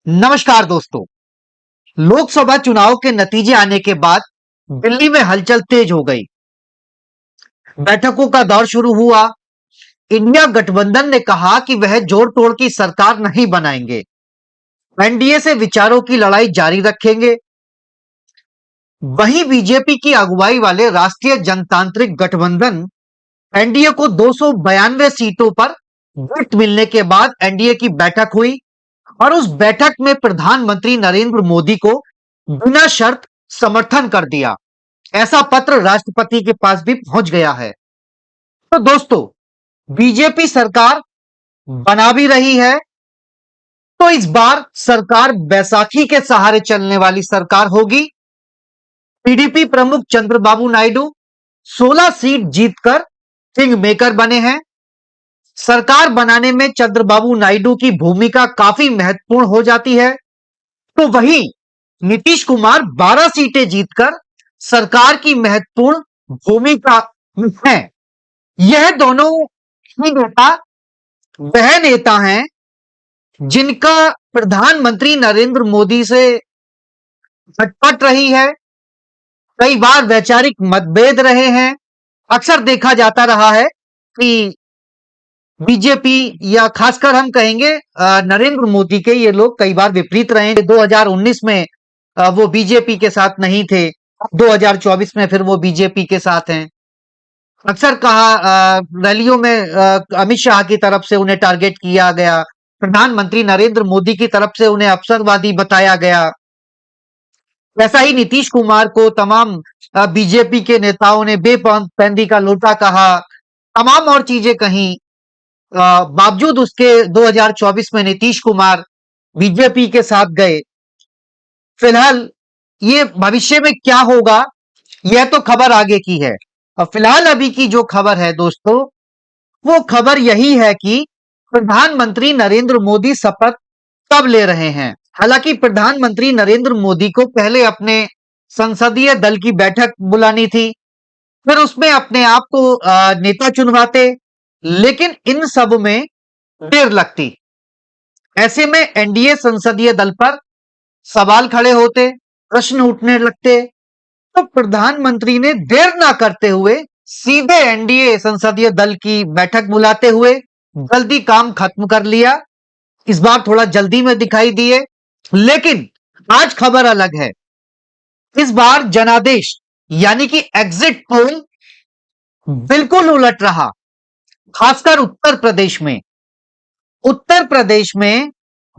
नमस्कार दोस्तों। लोकसभा चुनाव के नतीजे आने के बाद दिल्ली में हलचल तेज हो गई। बैठकों का दौर शुरू हुआ। इंडिया गठबंधन ने कहा कि वह जोड़ तोड़ की सरकार नहीं बनाएंगे, एनडीए से विचारों की लड़ाई जारी रखेंगे। वहीं बीजेपी की अगुवाई वाले राष्ट्रीय जनतांत्रिक गठबंधन एनडीए को 292 सीटों पर वोट मिलने के बाद एनडीए की बैठक हुई और उस बैठक में प्रधानमंत्री नरेंद्र मोदी को बिना शर्त समर्थन कर दिया। ऐसा पत्र राष्ट्रपति के पास भी पहुंच गया है। तो दोस्तों, बीजेपी सरकार बना भी रही है। तो इस बार सरकार बैसाखी के सहारे चलने वाली सरकार होगी। टीडीपी प्रमुख चंद्रबाबू नायडू 16 सीट जीतकर किंग मेकर बने हैं। सरकार बनाने में चंद्रबाबू नायडू की भूमिका काफी महत्वपूर्ण हो जाती है। तो वहीं नीतीश कुमार 12 सीटें जीतकर सरकार की महत्वपूर्ण भूमिका में है। यह दोनों ही नेता वह नेता हैं जिनका प्रधानमंत्री नरेंद्र मोदी से खटपट रही है। कई बार वैचारिक मतभेद रहे हैं। अक्सर देखा जाता रहा है कि बीजेपी या खासकर हम कहेंगे नरेंद्र मोदी के ये लोग कई बार विपरीत रहे। 2019 में वो बीजेपी के साथ नहीं थे, 2024 में फिर वो बीजेपी के साथ हैं। अक्सर कहा रैलियों में अमित शाह की तरफ से उन्हें टारगेट किया गया, प्रधानमंत्री नरेंद्र मोदी की तरफ से उन्हें अवसरवादी बताया गया। वैसा ही नीतीश कुमार को तमाम बीजेपी के नेताओं ने बेपंदी का लोटा कहा, तमाम और चीजें कहीं। बावजूद उसके 2024 में नीतीश कुमार बीजेपी के साथ गए। फिलहाल ये भविष्य में क्या होगा, यह तो खबर आगे की है। और फिलहाल अभी की जो खबर है दोस्तों, वो खबर यही है कि प्रधानमंत्री नरेंद्र मोदी शपथ कब ले रहे हैं। हालांकि प्रधानमंत्री नरेंद्र मोदी को पहले अपने संसदीय दल की बैठक बुलानी थी, फिर उसमें अपने आप को नेता चुनवाते, लेकिन इन सब में देर लगती। ऐसे में एनडीए संसदीय दल पर सवाल खड़े होते, प्रश्न उठने लगते। तो प्रधानमंत्री ने देर ना करते हुए सीधे एनडीए संसदीय दल की बैठक बुलाते हुए जल्दी काम खत्म कर लिया। इस बार थोड़ा जल्दी में दिखाई दिए, लेकिन आज खबर अलग है। इस बार जनादेश यानी कि एग्जिट पोल बिल्कुल उलट रहा, खासकर उत्तर प्रदेश में। उत्तर प्रदेश में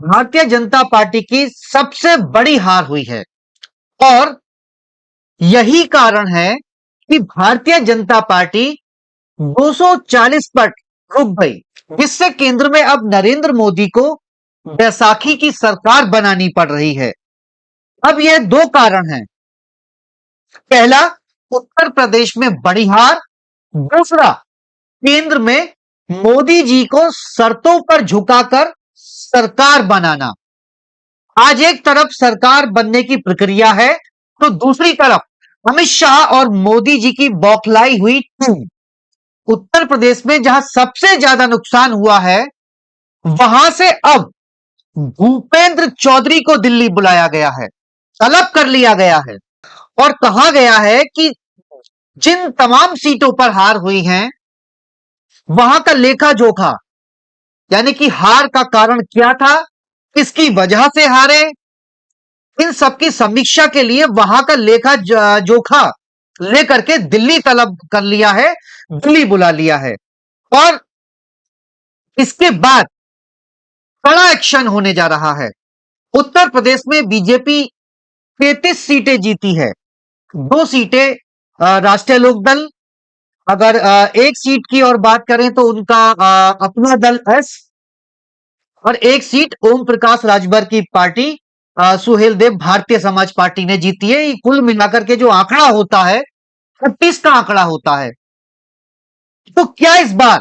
भारतीय जनता पार्टी की सबसे बड़ी हार हुई है और यही कारण है कि भारतीय जनता पार्टी 240 पर रुक गई, जिससे केंद्र में अब नरेंद्र मोदी को बैसाखी की सरकार बनानी पड़ रही है। अब यह दो कारण हैं। पहला, उत्तर प्रदेश में बड़ी हार। दूसरा, केंद्र में मोदी जी को शर्तों पर झुकाकर सरकार बनाना। आज एक तरफ सरकार बनने की प्रक्रिया है, तो दूसरी तरफ अमित शाह और मोदी जी की बौखलाई हुई टीम। उत्तर प्रदेश में जहां सबसे ज्यादा नुकसान हुआ है, वहां से अब भूपेंद्र चौधरी को दिल्ली बुलाया गया है, तलब कर लिया गया है और कहा गया है कि जिन तमाम सीटों पर हार हुई हैं, वहां का लेखा जोखा, यानी कि हार का कारण क्या था, किसकी वजह से हारे, इन सबकी समीक्षा के लिए वहां का लेखा जोखा लेकर के दिल्ली तलब कर लिया है, दिल्ली बुला लिया है। और इसके बाद कड़ा एक्शन होने जा रहा है। उत्तर प्रदेश में बीजेपी 33 सीटें जीती है, 2 सीटें राष्ट्रीय लोकदल। अगर एक सीट की और बात करें तो उनका अपना दल एस, और एक सीट ओम प्रकाश राजभर की पार्टी सुहेल देव भारतीय समाज पार्टी ने जीती है। कुल मिलाकर के जो आंकड़ा होता है 36 का आंकड़ा होता है। तो क्या इस बार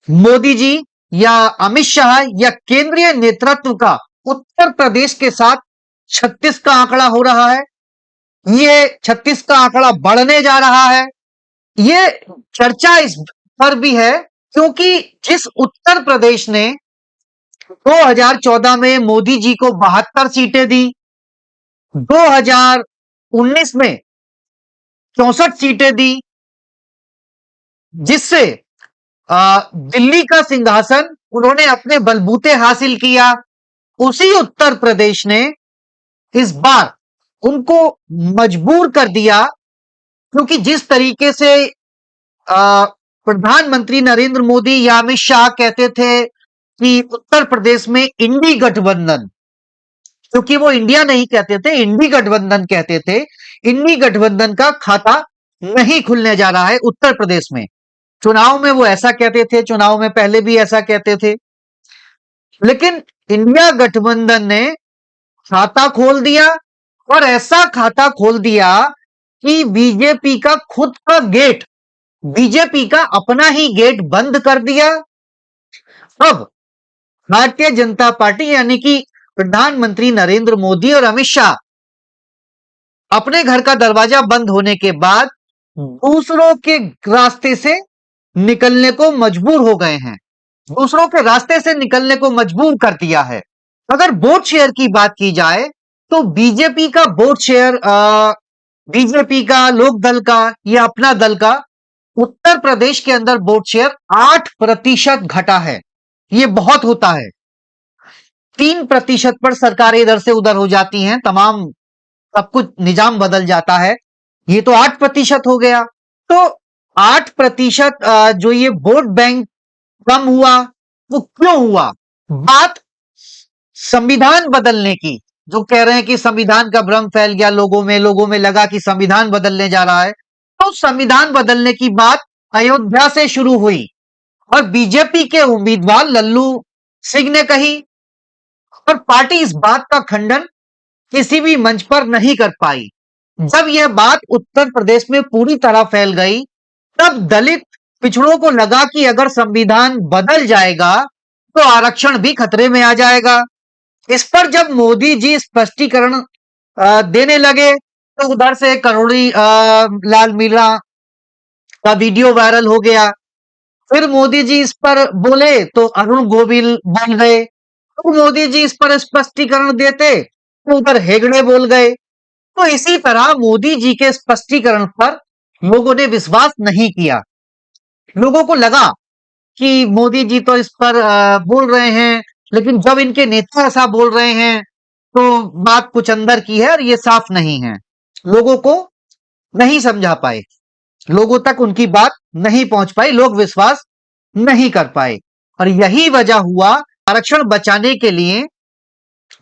मोदी जी या अमित शाह या केंद्रीय नेतृत्व का उत्तर प्रदेश के साथ 36 का आंकड़ा हो रहा है? ये 36 का आंकड़ा बढ़ने जा रहा है। ये चर्चा इस पर भी है क्योंकि जिस उत्तर प्रदेश ने 2014 में मोदी जी को 72 सीटें दी, 2019 में 64 सीटें दी, जिससे दिल्ली का सिंहासन उन्होंने अपने बलबूते हासिल किया। उसी उत्तर प्रदेश ने इस बार उनको मजबूर कर दिया, क्योंकि जिस तरीके से प्रधानमंत्री नरेंद्र मोदी या अमित शाह कहते थे कि उत्तर प्रदेश में इंडी गठबंधन, क्योंकि वो इंडिया नहीं कहते थे, इंडी गठबंधन कहते थे, इंडी गठबंधन का खाता नहीं खुलने जा रहा है उत्तर प्रदेश में। चुनाव में वो ऐसा कहते थे, चुनाव में पहले भी ऐसा कहते थे, लेकिन इंडिया गठबंधन ने खाता खोल दिया, और ऐसा खाता खोल दिया कि बीजेपी का खुद का गेट, बीजेपी का अपना ही गेट बंद कर दिया। अब भारतीय जनता पार्टी यानी कि प्रधानमंत्री नरेंद्र मोदी और अमित शाह अपने घर का दरवाजा बंद होने के बाद दूसरों के रास्ते से निकलने को मजबूर हो गए हैं, दूसरों के रास्ते से निकलने को मजबूर कर दिया है। अगर वोट शेयर की बात की जाए तो बीजेपी का वोट शेयर, बीजेपी का, लोक दल का या अपना दल का उत्तर प्रदेश के अंदर वोट शेयर 8% घटा है। ये बहुत होता है। 3% पर सरकारें इधर से उधर हो जाती हैं, तमाम सब कुछ निजाम बदल जाता है। ये तो 8% हो गया। तो 8% जो ये वोट बैंक कम हुआ, वो क्यों हुआ? बात संविधान बदलने की, जो कह रहे हैं कि संविधान का भ्रम फैल गया लोगों में लगा कि संविधान बदलने जा रहा है। तो संविधान बदलने की बात अयोध्या से शुरू हुई और बीजेपी के उम्मीदवार लल्लू सिंह ने कही, और पार्टी इस बात का खंडन किसी भी मंच पर नहीं कर पाई। जब यह बात उत्तर प्रदेश में पूरी तरह फैल गई, तब दलित पिछड़ों को लगा कि अगर संविधान बदल जाएगा तो आरक्षण भी खतरे में आ जाएगा। इस पर जब मोदी जी स्पष्टीकरण देने लगे, तो उधर से करोड़ी लाल मीणा का वीडियो वायरल हो गया। फिर मोदी जी इस पर बोले तो अरुण गोविल बोल गए, तो मोदी जी इस पर स्पष्टीकरण देते तो उधर हेगड़े बोल गए। तो इसी तरह मोदी जी के स्पष्टीकरण पर लोगों ने विश्वास नहीं किया। लोगों को लगा कि मोदी जी तो इस पर बोल रहे हैं, लेकिन जब इनके नेता ऐसा बोल रहे हैं तो बात कुछ अंदर की है और ये साफ नहीं है। लोगों को नहीं समझा पाए, लोगों तक उनकी बात नहीं पहुंच पाई, लोग विश्वास नहीं कर पाए, और यही वजह हुआ आरक्षण बचाने के लिए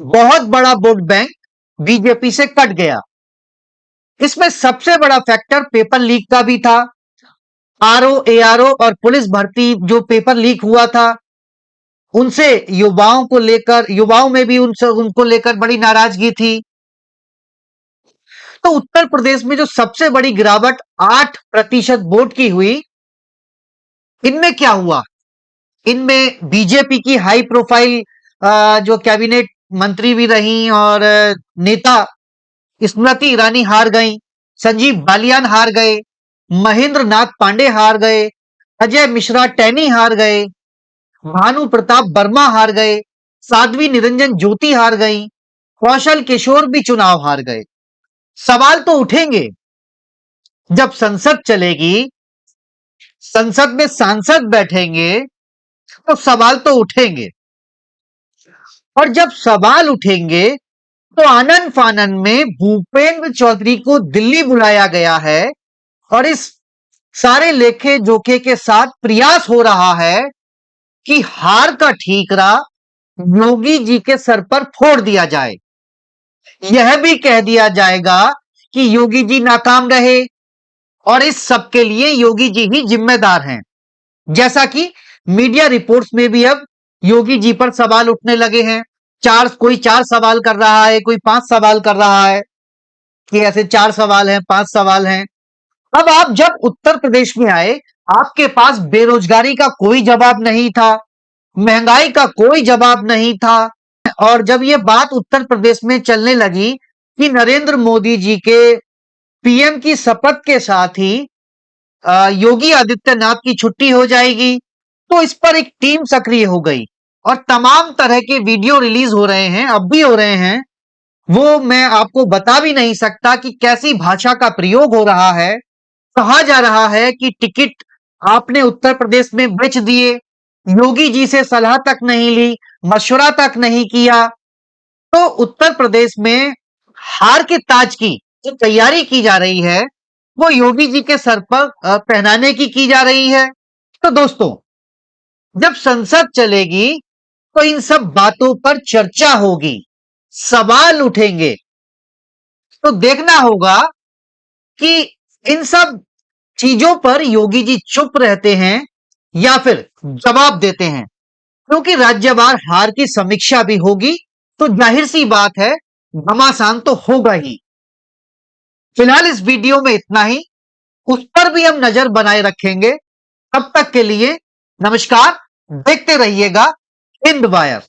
बहुत बड़ा वोट बैंक बीजेपी से कट गया। इसमें सबसे बड़ा फैक्टर पेपर लीक का भी था। आरओ, एआरओ और पुलिस भर्ती जो पेपर लीक हुआ था, उनसे युवाओं को लेकर, युवाओं में भी उनसे उनको लेकर बड़ी नाराजगी थी। तो उत्तर प्रदेश में जो सबसे बड़ी गिरावट 8% वोट की हुई, इनमें क्या हुआ? इनमें बीजेपी की हाई प्रोफाइल जो कैबिनेट मंत्री भी रही और नेता स्मृति ईरानी हार गई, संजीव बालियान हार गए, महेंद्र नाथ पांडे हार गए, अजय मिश्रा टैनी हार गए, भानु प्रताप वर्मा हार गए, साध्वी निरंजन ज्योति हार गई, कौशल किशोर भी चुनाव हार गए। सवाल तो उठेंगे, जब संसद चलेगी, संसद में सांसद बैठेंगे, तो सवाल तो उठेंगे, और जब सवाल उठेंगे तो आनन फानन में भूपेंद्र चौधरी को दिल्ली बुलाया गया है, और इस सारे लेखे जोखे के साथ प्रयास हो रहा है कि हार का ठीकरा योगी जी के सर पर फोड़ दिया जाए। यह भी कह दिया जाएगा कि योगी जी नाकाम रहे और इस सब के लिए योगी जी ही जिम्मेदार हैं। जैसा कि मीडिया रिपोर्ट्स में भी अब योगी जी पर सवाल उठने लगे हैं। कोई 4 सवाल कर रहा है, कोई 5 सवाल कर रहा है कि ऐसे 4 सवाल हैं, 5 सवाल हैं। अब आप जब उत्तर प्रदेश में आए, आपके पास बेरोजगारी का कोई जवाब नहीं था, महंगाई का कोई जवाब नहीं था, और जब यह बात उत्तर प्रदेश में चलने लगी कि नरेंद्र मोदी जी के पीएम की शपथ के साथ ही योगी आदित्यनाथ की छुट्टी हो जाएगी, तो इस पर एक टीम सक्रिय हो गई। और तमाम तरह के वीडियो रिलीज हो रहे हैं, अब भी हो रहे हैं, वो मैं आपको बता भी नहीं सकता कि कैसी भाषा का प्रयोग हो रहा है। कहा जा रहा है कि टिकट आपने उत्तर प्रदेश में बेच दिए, योगी जी से सलाह तक नहीं ली, मशवरा तक नहीं किया। तो उत्तर प्रदेश में हार के ताज की जो तैयारी की जा रही है, वो योगी जी के सर पर पहनाने की जा रही है। तो दोस्तों, जब संसद चलेगी तो इन सब बातों पर चर्चा होगी, सवाल उठेंगे। तो देखना होगा कि इन सब चीजों पर योगी जी चुप रहते हैं या फिर जवाब देते हैं, क्योंकि राज्यवार हार की समीक्षा भी होगी। तो जाहिर सी बात है, घमासान तो होगा ही। फिलहाल इस वीडियो में इतना ही, उस पर भी हम नजर बनाए रखेंगे। तब तक के लिए नमस्कार, देखते रहिएगा हिंद वायर।